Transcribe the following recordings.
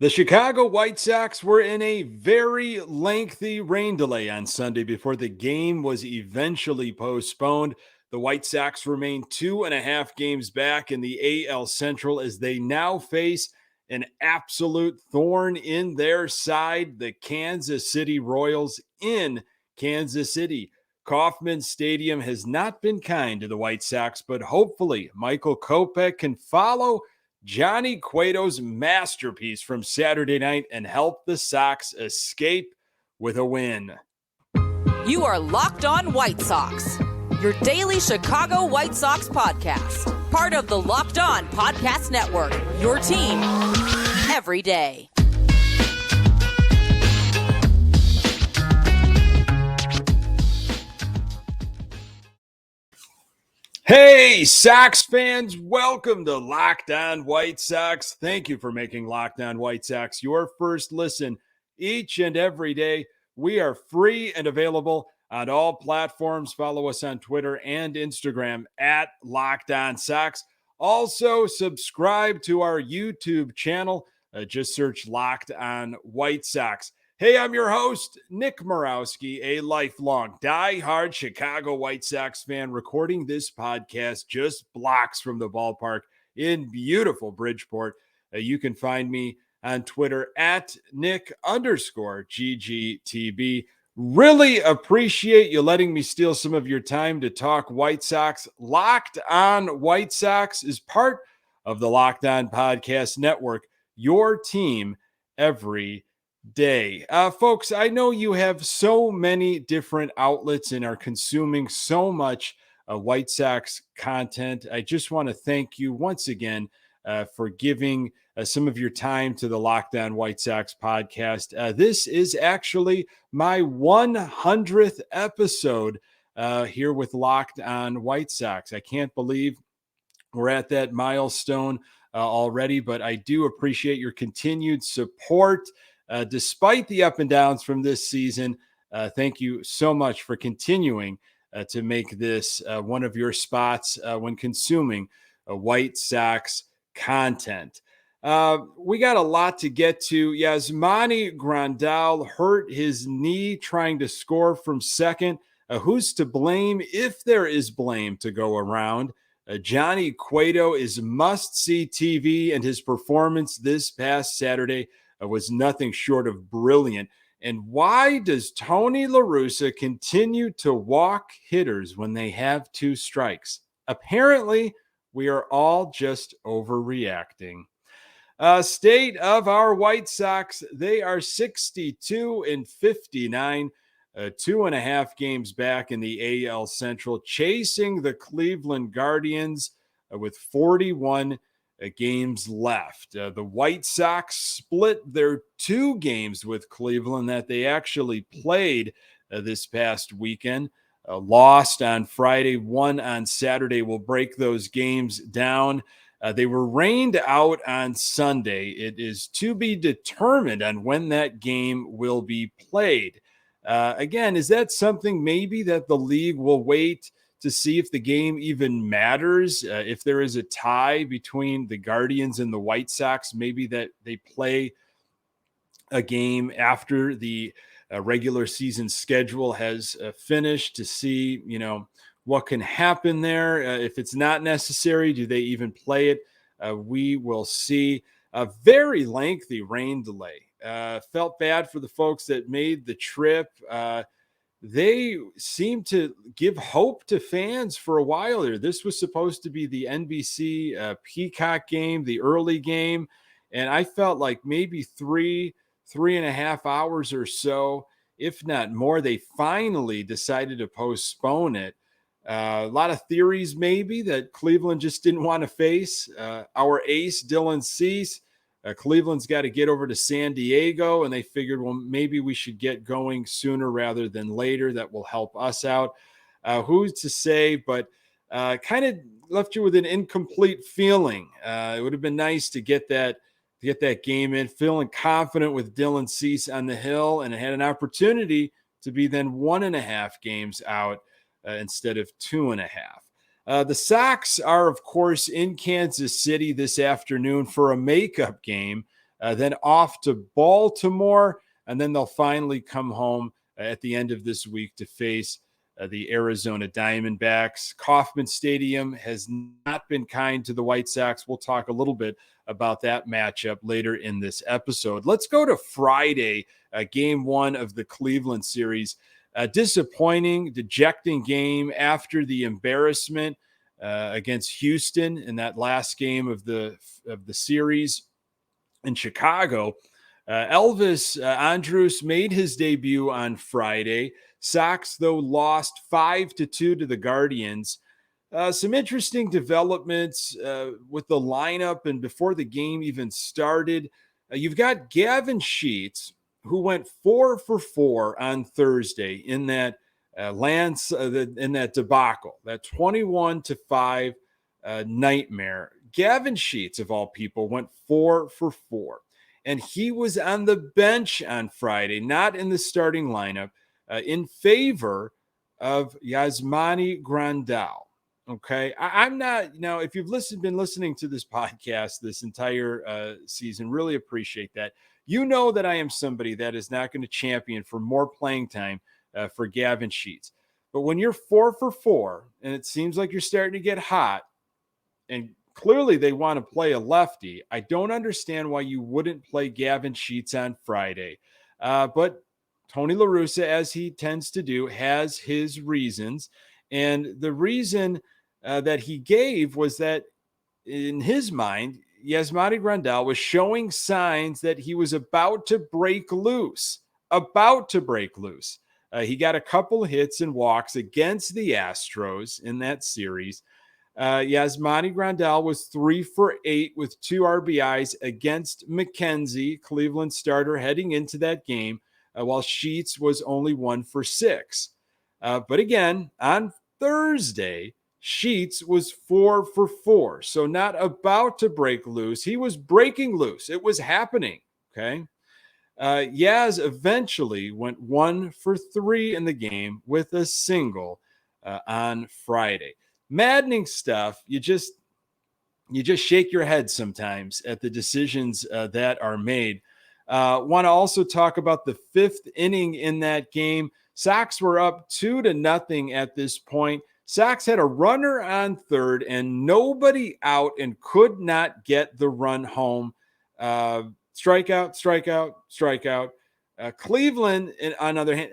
The Chicago White Sox were in a very lengthy rain delay on Sunday before the game was eventually postponed. The White Sox remain 2.5 games back in the AL Central as they now face an absolute thorn in their side, the Kansas City Royals in Kansas City. Kauffman Stadium has not been kind to the White Sox, but hopefully Michael Kopech can follow Johnny Cueto's masterpiece from Saturday night and help the Sox escape with a win. You are Locked On White Sox, your daily Chicago White Sox podcast. Part of the Locked On Podcast Network, your team every day. Hey, Sox fans, welcome to Locked On White Sox. Thank you for making Locked On White Sox your first listen each and every day. We are free and available on all platforms. Follow us on Twitter and Instagram at Locked On Sox. Also, subscribe to our YouTube channel. Just search Locked On White Sox. Hey, I'm your host, Nick Morawski, a lifelong die-hard Chicago White Sox fan, recording this podcast just blocks from the ballpark in beautiful Bridgeport. You can find me on Twitter at Nick_GGTB. Really appreciate you letting me steal some of your time to talk White Sox. Locked On White Sox is part of the Locked On Podcast Network, your team every day. Folks, I know you have so many different outlets and are consuming so much White Sox content. I just want to thank you once again for giving some of your time to the Locked On White Sox podcast. This is actually my 100th episode here with Locked On White Sox. I can't believe we're at that milestone already, but I do appreciate your continued support. Despite the up and downs from this season, thank you so much for continuing to make this one of your spots when consuming White Sox content. We got a lot to get to. Yasmani Grandal hurt his knee trying to score from second. Who's to blame if there is blame to go around? Johnny Cueto is must-see TV, and his performance this past Saturday was nothing short of brilliant. And why does Tony La Russa continue to walk hitters when they have two strikes? Apparently, we are all just overreacting. State of our White Sox, they are 62-59, 2.5 games back in the AL Central, chasing the Cleveland Guardians with 41 games left. The White Sox split their 2 games with Cleveland that they actually played this past weekend. Lost on Friday, won on Saturday. We'll break those games down. They were rained out on Sunday. It is to be determined on when that game will be played. Again, is that something maybe that the league will wait to see if the game even matters? If there is a tie between the Guardians and the White Sox, maybe that they play a game after the regular season schedule has finished to see, what can happen there. If it's not necessary, do they even play it? We will see. A very lengthy rain delay. Felt bad for the folks that made the trip. They seem to give hope to fans for a while here. This was supposed to be the NBC Peacock game, the early game. And I felt like maybe 3.5 hours or so, if not more, they finally decided to postpone it. A lot of theories maybe that Cleveland just didn't want to face our ace, Dylan Cease. Cleveland's got to get over to San Diego, and they figured, well, maybe we should get going sooner rather than later. That will help us out. Who's to say, but kind of left you with an incomplete feeling. It would have been nice to get that game in, feeling confident with Dylan Cease on the hill, and it had an opportunity to be then 1.5 games out instead of 2.5. The Sox are, of course, in Kansas City this afternoon for a makeup game then off to Baltimore, and then they'll finally come home at the end of this week to face the Arizona Diamondbacks. Kauffman Stadium has not been kind to the White Sox. We'll talk a little bit about that matchup later in this episode. Let's go to Friday, game one of the Cleveland series. A disappointing, dejecting game after the embarrassment against Houston in that last game of the series in Chicago. Elvis Andrus made his debut on Friday. Sox, though, lost 5-2 to the Guardians. Some interesting developments with the lineup, and before the game even started, you've got Gavin Sheets, who went 4 for 4 on Thursday in that in that debacle, that 21-5 nightmare. Gavin Sheets, of all people, went 4 for 4, and he was on the bench on Friday, not in the starting lineup, in favor of Yasmani Grandal. Okay, I'm not, if you've been listening to this podcast this entire season, really appreciate that. You know that I am somebody that is not going to champion for more playing time for Gavin Sheets. But when you're 4 for 4 and it seems like you're starting to get hot, and clearly they want to play a lefty, I don't understand why you wouldn't play Gavin Sheets on Friday. But Tony La Russa, as he tends to do, has his reasons. And the reason that he gave was that in his mind, Yasmani Grandal was showing signs that he was about to break loose. He got a couple hits and walks against the Astros in that series. Yasmani Grandal was 3 for 8 with 2 RBIs against McKenzie, Cleveland starter, heading into that game, while Sheets was only 1 for 6. But again, on Thursday, Sheets was 4 for 4. So not about to break loose. He was breaking loose. It was happening. Okay. Yaz eventually went 1 for 3 in the game with a single on Friday. Maddening stuff. You just shake your head sometimes at the decisions that are made. Want to also talk about the 5th inning in that game. Sox were up 2-0 at this point. Sox had a runner on third and nobody out and could not get the run home. Strikeout. Cleveland, on the other hand,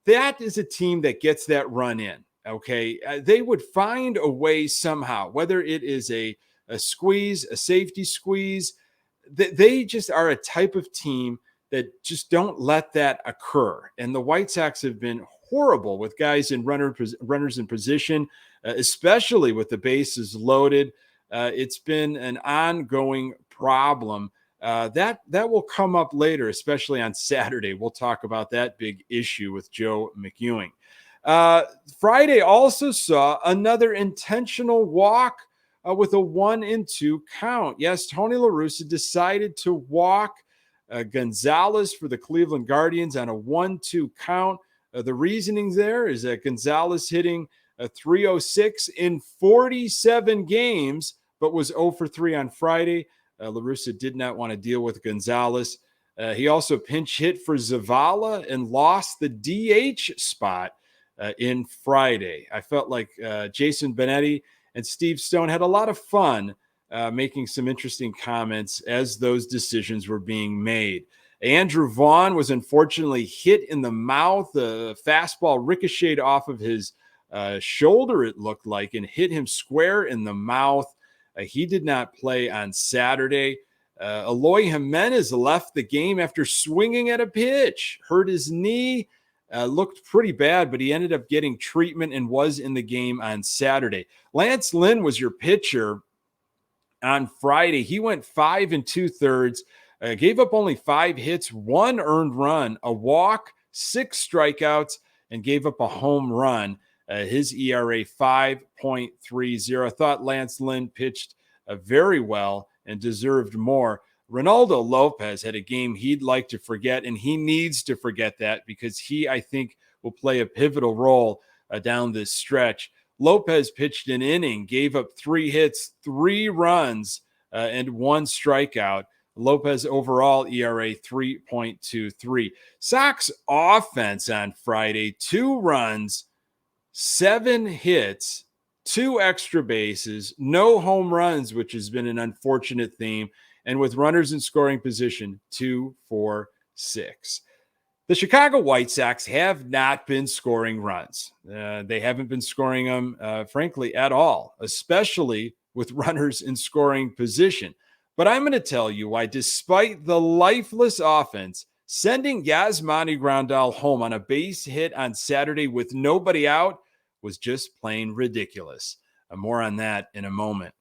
that is a team that gets that run in. Okay. They would find a way somehow, whether it is a squeeze, a safety squeeze. They just are a type of team that just don't let that occur. And the White Sox have been horrible with guys in runners in position, especially with the bases loaded. It's been an ongoing problem. That will come up later, especially on Saturday. We'll talk about that big issue with Joe McEwing. Friday also saw another intentional walk with a 1-2 count. Yes, Tony La Russa decided to walk Gonzalez for the Cleveland Guardians on a 1-2 count. The reasoning there is that Gonzalez hitting a 306 in 47 games, but was 0 for 3 on Friday. La Russa did not want to deal with Gonzalez. He also pinch hit for Zavala and lost the DH spot in Friday. I felt like Jason Benetti and Steve Stone had a lot of fun making some interesting comments as those decisions were being made. Andrew Vaughn was unfortunately hit in the mouth. The fastball ricocheted off of his shoulder, it looked like, and hit him square in the mouth. He did not play on Saturday. Eloy Jimenez left the game after swinging at a pitch, hurt his knee, looked pretty bad, but he ended up getting treatment and was in the game on Saturday. Lance Lynn was your pitcher on Friday. He went 5 2/3, gave up only 5 hits, 1 earned run, a walk, 6 strikeouts, and gave up a home run. His ERA 5.30. I thought Lance Lynn pitched very well and deserved more. Ronaldo Lopez had a game he'd like to forget, and he needs to forget that because he, I think, will play a pivotal role down this stretch. Lopez pitched an inning, gave up 3 hits, 3 runs, and 1 strikeout. Lopez overall ERA 3.23. Sox offense on Friday, 2 runs, 7 hits, 2 extra bases, no home runs, which has been an unfortunate theme, and with runners in scoring position, 2 for 6. The Chicago White Sox have not been scoring runs. They haven't been scoring them, frankly, at all, especially with runners in scoring position. But I'm going to tell you why, despite the lifeless offense, sending Yasmani Grandal home on a base hit on Saturday with nobody out was just plain ridiculous. More on that in a moment.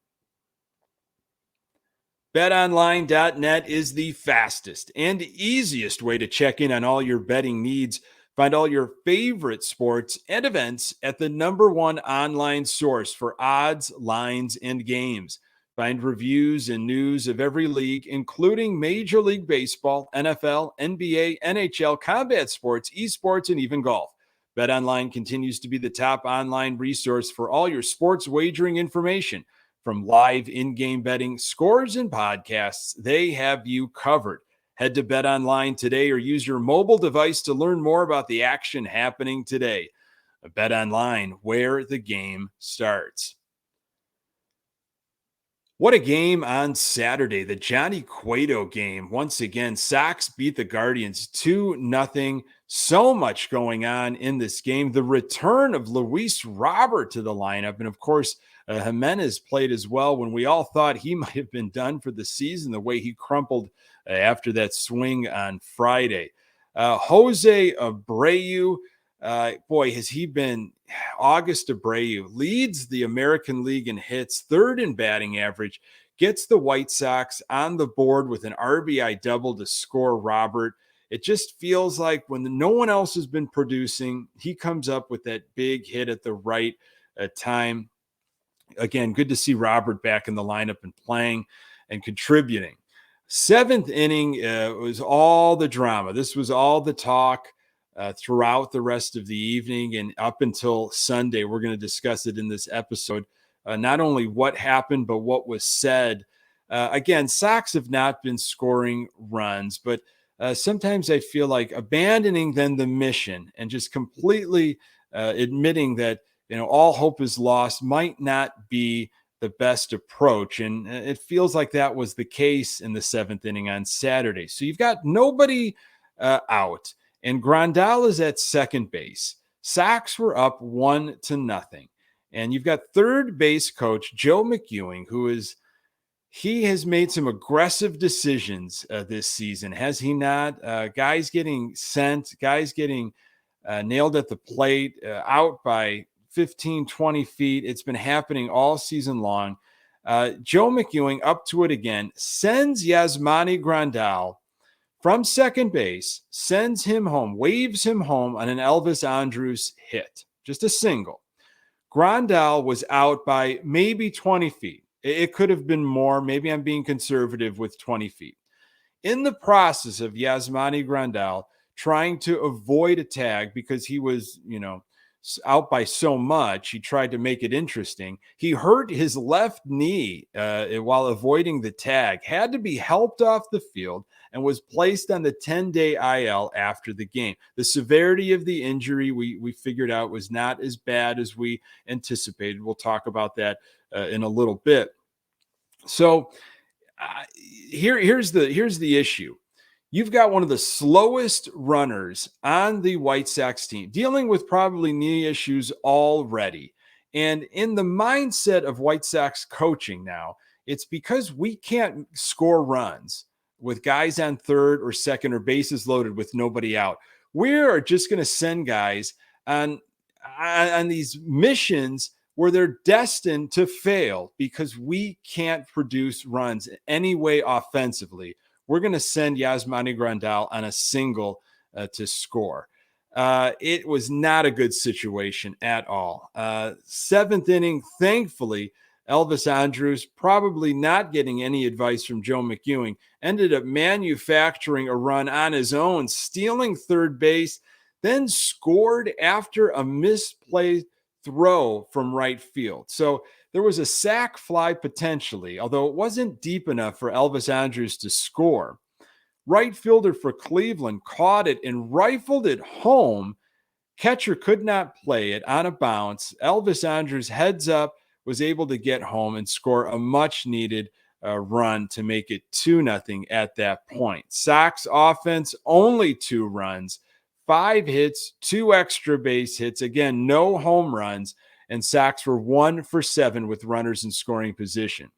BetOnline.net is the fastest and easiest way to check in on all your betting needs. Find all your favorite sports and events at the #1 online source for odds, lines, and games. Find reviews and news of every league, including Major League Baseball, NFL, NBA, NHL, combat sports, esports, and even golf. BetOnline continues to be the top online resource for all your sports wagering information. From live in-game betting, scores, and podcasts, they have you covered. Head to BetOnline today or use your mobile device to learn more about the action happening today. BetOnline, where the game starts. What a game on Saturday, the Johnny Cueto game. Once again, Sox beat the Guardians 2-0. So much going on in this game. The return of Luis Robert to the lineup, and of course, Jimenez played as well when we all thought he might have been done for the season, the way he crumpled after that swing on Friday. Jose Abreu, boy, has he been. August Abreu leads the American League in hits, 3rd in batting average, gets the White Sox on the board with an RBI double to score Robert. It just feels like when no one else has been producing, he comes up with that big hit at the right time. Again, good to see Robert back in the lineup and playing and contributing. 7th inning was all the drama. This was all the talk throughout the rest of the evening and up until Sunday. We're going to discuss it in this episode. Not only what happened, but what was said. Again, Sox have not been scoring runs, but sometimes I feel like abandoning then the mission and just completely admitting that all hope is lost might not be the best approach. And it feels like that was the case in the 7th inning on Saturday. So you've got nobody out, and Grandal is at second base. Sox were up 1-0. And you've got third base coach Joe McEwing, he has made some aggressive decisions this season, has he not? Guys getting sent, guys getting nailed at the plate, out by 15, 20 feet. It's been happening all season long. Joe McEwing up to it again, sends Yasmani Grandal from second base, sends him home, waves him home on an Elvis Andrus hit, just a single. Grandal was out by maybe 20 feet. It could have been more. Maybe I'm being conservative with 20 feet. In the process of Yasmani Grandal trying to avoid a tag because he was, out by so much, he tried to make it interesting. He hurt his left knee while avoiding the tag, had to be helped off the field, and was placed on the 10-day IL after the game. The severity of the injury we figured out was not as bad as we anticipated. We'll talk about that in a little bit. So here's the issue. You've got one of the slowest runners on the White Sox team, dealing with probably knee issues already. And in the mindset of White Sox coaching now, it's because we can't score runs with guys on third or second or bases loaded with nobody out. We're just going to send guys on these missions where they're destined to fail because we can't produce runs any way offensively. We're going to send Yasmani Grandal on a single to score. It was not a good situation at all. 7th inning, thankfully, Elvis Andrus, probably not getting any advice from Joe McEwing, ended up manufacturing a run on his own, stealing third base, then scored after a misplaced throw from right field. So there was a sac fly potentially, although it wasn't deep enough for Elvis Andrus to score. Right fielder for Cleveland caught it and rifled it home. Catcher could not play it on a bounce. Elvis Andrus heads up, was able to get home and score a much needed run to make it 2-0 at that point. Sox offense, only 2 runs, 5 hits, 2 extra base hits. Again, no home runs, and Sox were 1 for 7 with runners in scoring position.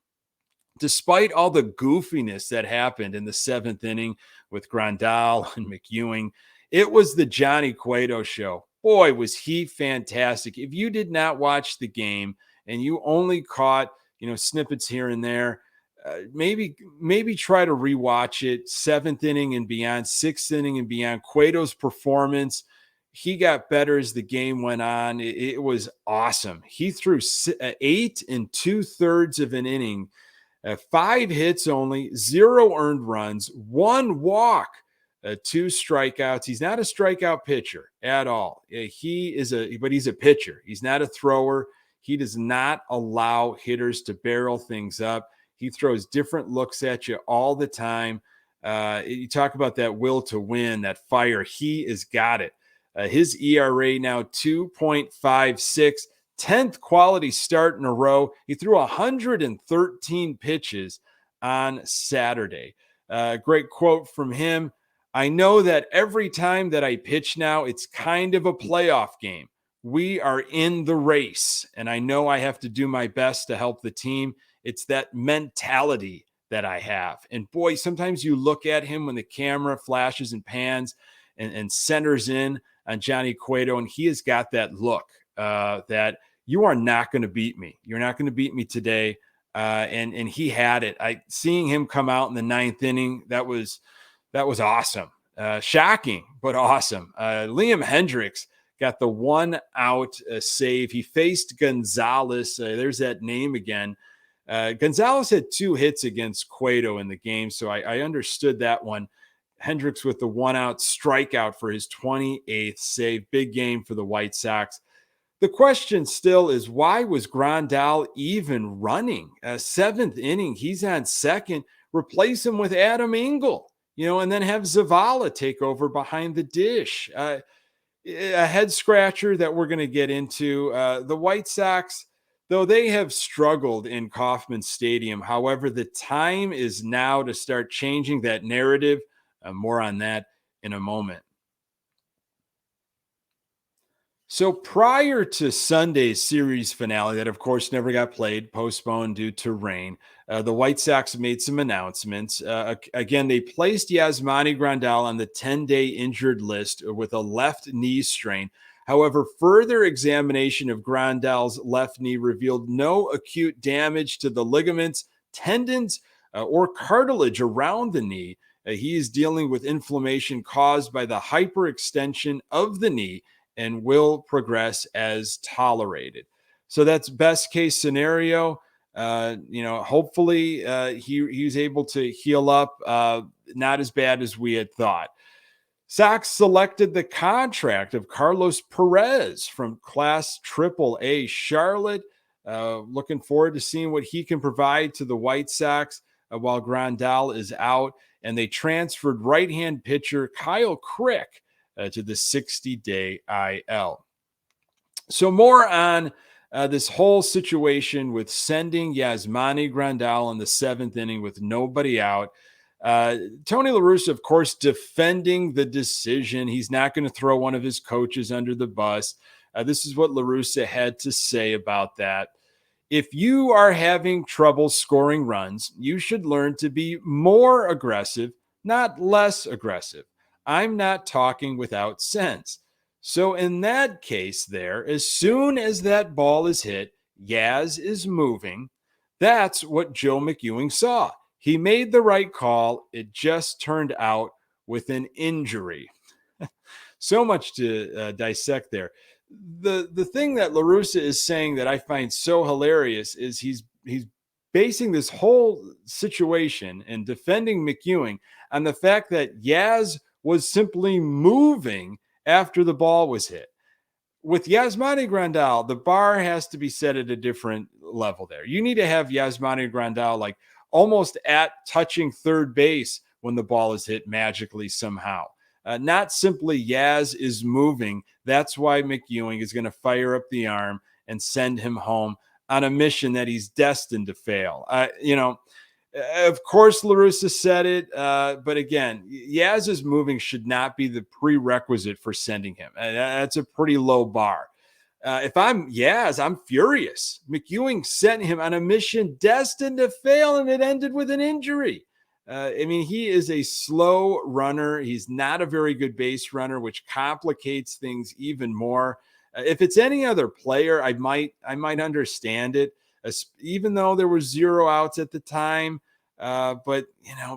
Despite all the goofiness that happened in the 7th inning with Grandal and McEwing, it was the Johnny Cueto show. Boy, was he fantastic. If you did not watch the game and you only caught, snippets here and there, maybe try to rewatch it. 7th inning and beyond, 6th inning and beyond. Cueto's performance, he got better as the game went on. It was awesome. He threw 8 2/3 of an inning, 5 hits only, 0 earned runs, 1 walk, 2 strikeouts. He's not a strikeout pitcher at all. But he's a pitcher. He's not a thrower. He does not allow hitters to barrel things up. He throws different looks at you all the time. You talk about that will to win, that fire. He has got it. His ERA now 2.56, 10th quality start in a row. He threw 113 pitches on Saturday. Great quote from him. I know that every time that I pitch now, it's kind of a playoff game. We are in the race, and I know I have to do my best to help the team. It's that mentality that I have. And boy, sometimes you look at him when the camera flashes and pans and centers in on Johnny Cueto, and he has got that look that you are not going to beat me. You're not going to beat me today. And he had it. Seeing him come out in the 9th inning, that was awesome. Shocking, but awesome. Liam Hendriks got the 1-out save. He faced Gonzalez. There's that name again. Gonzalez had 2 hits against Cueto in the game, so I understood that one. Hendriks with the 1-out strikeout for his 28th save. Big game for the White Sox. The question still is, why was Grandal even running? 7th inning, he's on second. Replace him with Adam Engel, and then have Zavala take over behind the dish. A head scratcher that we're going to get into. The White Sox, though they have struggled in Kauffman Stadium, however, the time is now to start changing that narrative. More on that in a moment. So prior to Sunday's series finale, that of course never got played, postponed due to rain, the White Sox made some announcements. Again, they placed Yasmani Grandal on the 10-day injured list with a left knee strain. However, further examination of Grandal's left knee revealed no acute damage to the ligaments, tendons, or cartilage around the knee. He is dealing with inflammation caused by the hyperextension of the knee and will progress as tolerated. So that's best case scenario. Hopefully he's able to heal up. Not as bad as we had thought. Sox selected the contract of Carlos Perez from Class AAA Charlotte. Looking forward to seeing what he can provide to the White Sox while Grandal is out. And they transferred right-hand pitcher Kyle Crick to the 60-day IL. So more on this whole situation with sending Yasmani Grandal in the 7th inning with nobody out. Tony La Russa, of course, defending the decision. He's not going to throw one of his coaches under the bus. This is what La Russa had to say about that. If you are having trouble scoring runs, you should learn to be more aggressive, not less aggressive. I'm not talking without sense. So in that case there, as soon as that ball is hit, Yaz is moving. That's what Joe McEwing saw. He made the right call. It just turned out with an injury. So much to dissect there. The thing that La Russa is saying that I find so hilarious is he's basing this whole situation and defending McEwing on the fact that Yaz was simply moving after the ball was hit. with Yasmani Grandal, the bar has to be set at a different level there. You need to have Yasmani Grandal like almost at touching third base when the ball is hit magically somehow. Not simply Yaz is moving. That's why McEwing is going to fire up the arm and send him home on a mission that he's destined to fail. Of course, LaRussa said it, but again, Yaz's moving should not be the prerequisite for sending him. That's a pretty low bar. If I'm Yaz, I'm furious. McEwing sent him on a mission destined to fail, and it ended with an injury. He is a slow runner. He's not a very good base runner, which complicates things even more. If it's any other player, I might understand it, even though there were 0 outs at the time. But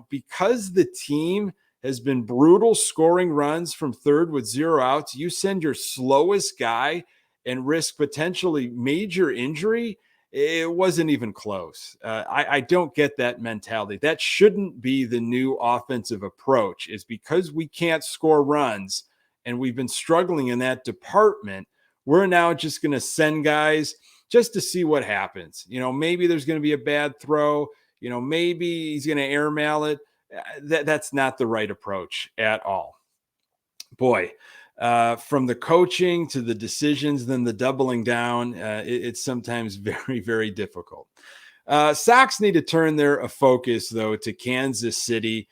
because the team has been brutal scoring runs from third with 0 outs, you send your slowest guy and risk potentially major injury. It wasn't even close. I don't get that mentality. That shouldn't be the new offensive approach, is because we can't score runs and we've been struggling in that department. We're now just going to send guys just to see what happens. Maybe there's going to be a bad throw. Maybe he's going to airmail it. That's not the right approach at all. Boy, from the coaching to the decisions, then the doubling down, it's sometimes very, very difficult. Sox need to turn their focus, though, to Kansas City.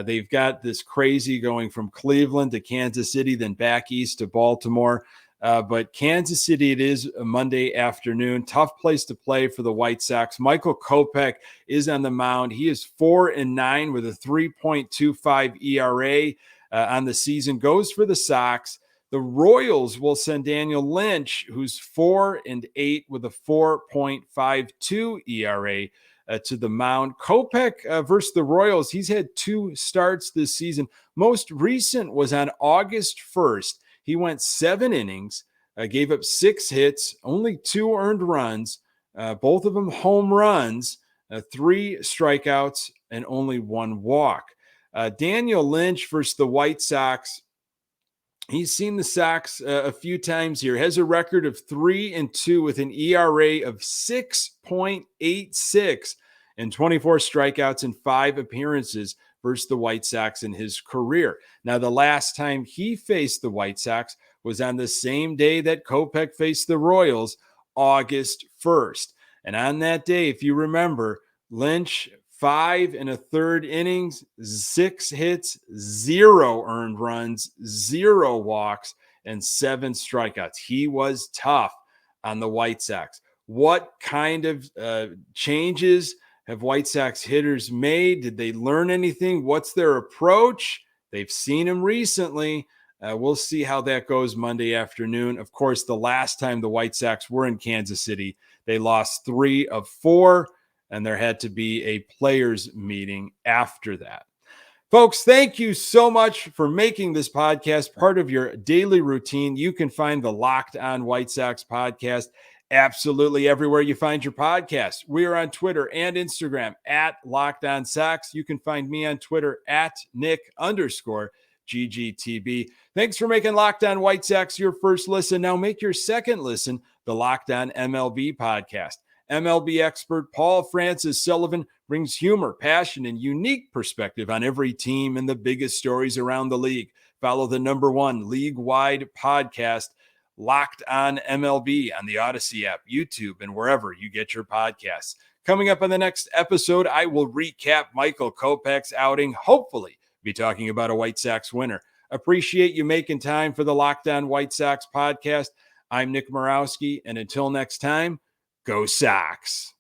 They've got this crazy going from Cleveland to Kansas City, then back east to Baltimore. But Kansas City, it is a Monday afternoon. Tough place to play for the White Sox. Michael Kopech is on the mound. He is 4-9 with a 3.25 ERA. On the season, goes for the Sox. The Royals will send Daniel Lynch, who's 4-8 with a 4.52 ERA, to the mound. Kopech versus the Royals, he's had 2 starts this season. Most recent was on August 1st. He went 7 innings, gave up 6 hits, only 2 earned runs, both of them home runs, 3 strikeouts, and only 1 walk. Daniel Lynch versus the White Sox. He's seen the Sox a few times here. Has a record of 3-2 with an ERA of 6.86 and 24 strikeouts in 5 appearances versus the White Sox in his career. Now, the last time he faced the White Sox was on the same day that Kopech faced the Royals, August 1st. And on that day, if you remember, Lynch, 5 1/3 innings, 6 hits, 0 earned runs, 0 walks, and 7 strikeouts. He was tough on the White Sox. What kind of changes have White Sox hitters made? Did they learn anything? What's their approach? They've seen him recently. We'll see how that goes Monday afternoon. Of course, the last time the White Sox were in Kansas City, they lost 3 of 4. And there had to be a players meeting after that. Folks, thank you so much for making this podcast part of your daily routine. You can find the Locked On White Sox podcast absolutely everywhere you find your podcast. We are on Twitter and Instagram at Locked On Sox. You can find me on Twitter at Nick_GGTB. Thanks for making Locked On White Sox your first listen. Now make your second listen the Locked On MLB podcast. MLB expert Paul Francis Sullivan brings humor, passion, and unique perspective on every team and the biggest stories around the league. Follow the #1 league-wide podcast, Locked On MLB, on the Odyssey app, YouTube, and wherever you get your podcasts. Coming up on the next episode, I will recap Michael Kopech's outing, hopefully be talking about a White Sox winner. Appreciate you making time for the Locked On White Sox podcast. I'm Nick Morawski, and until next time, go Sox.